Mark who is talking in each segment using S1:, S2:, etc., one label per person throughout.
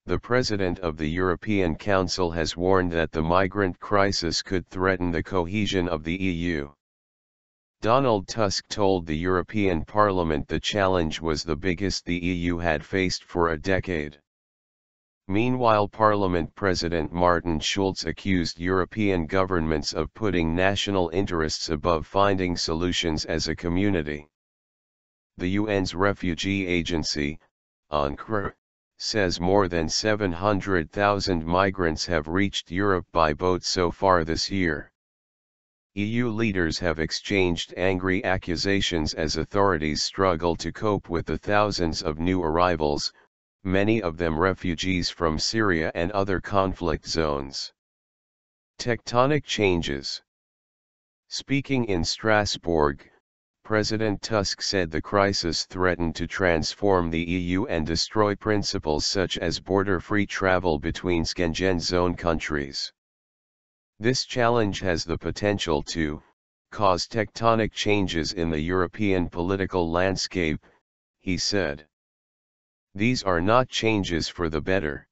S1: The President of the European Council has warned that the migrant crisis could threaten the cohesion of the EU. Donald Tusk told the European Parliament the challenge was the biggest the EU had faced for a decade. Meanwhile, Parliament President Martin Schulz accused European governments of putting national interests above finding solutions as a community. The UN's refugee agency, UNHCR, says more than 700,000 migrants have reached Europe by boat so far this year. EU leaders have exchanged angry accusations as authorities struggle to cope with the thousands of new arrivals, many of them refugees from Syria and other conflict zones. Tectonic changes. Speaking in Strasbourg, President Tusk said the crisis threatened to transform the EU and destroy principles such as border-free travel between Schengen zone countries. This challenge has the potential to cause tectonic changes in the European political landscape, he said. These are not changes for the better.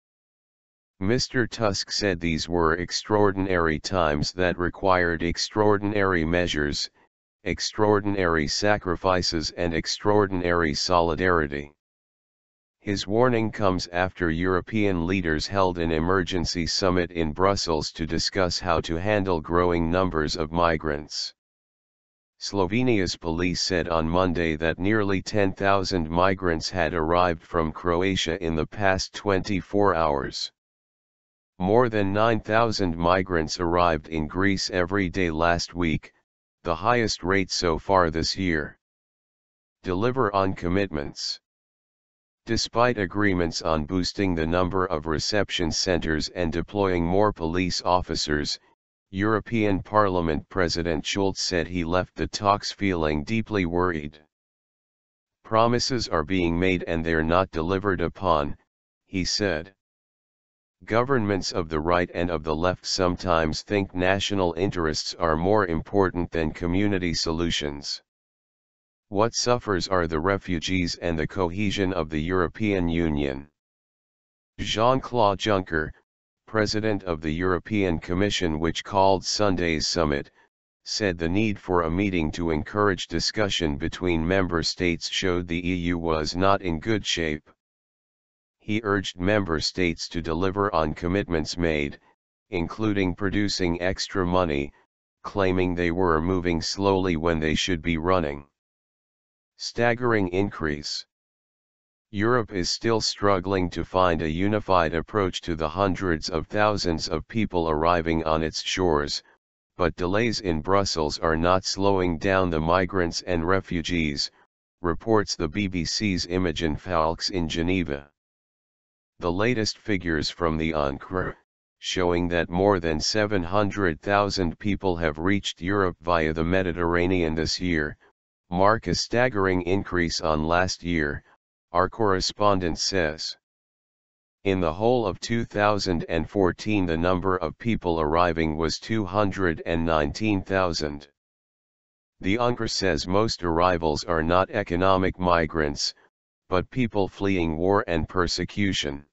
S1: Mr. Tusk said these were extraordinary times that required extraordinary measures, extraordinary sacrifices and extraordinary solidarity. His warning comes after European leaders held an emergency summit in Brussels to discuss how to handle growing numbers of migrants. Slovenia's police said on Monday that nearly 10,000 migrants had arrived from Croatia in the past 24 hours. More than 9,000 migrants arrived in Greece every day last week, the highest rate so far this year. Deliver on commitments. Despite agreements on boosting the number of reception centers and deploying more police officers, European Parliament President Schulz said he left the talks feeling deeply worried. Promises are being made and they're not delivered upon, he said. Governments of the right and of the left sometimes think national interests are more important than community solutions. What suffers are the refugees and the cohesion of the European Union. Jean-Claude Juncker, President of the European Commission, which called Sunday's summit, said the need for a meeting to encourage discussion between member states showed the EU was not in good shape. He urged member states to deliver on commitments made, including producing extra money, claiming they were moving slowly when they should be running. Staggering increase. Europe is still struggling to find a unified approach to the hundreds of thousands of people arriving on its shores, but delays in Brussels are not slowing down the migrants and refugees, reports the BBC's Imogen Foulkes in Geneva. The latest figures from the UNHCR, showing that more than 700,000 people have reached Europe via the Mediterranean this year, mark a staggering increase on last year, our correspondent says. In the whole of 2014 the number of people arriving was 219,000. The UNHCR says most arrivals are not economic migrants, but people fleeing war and persecution.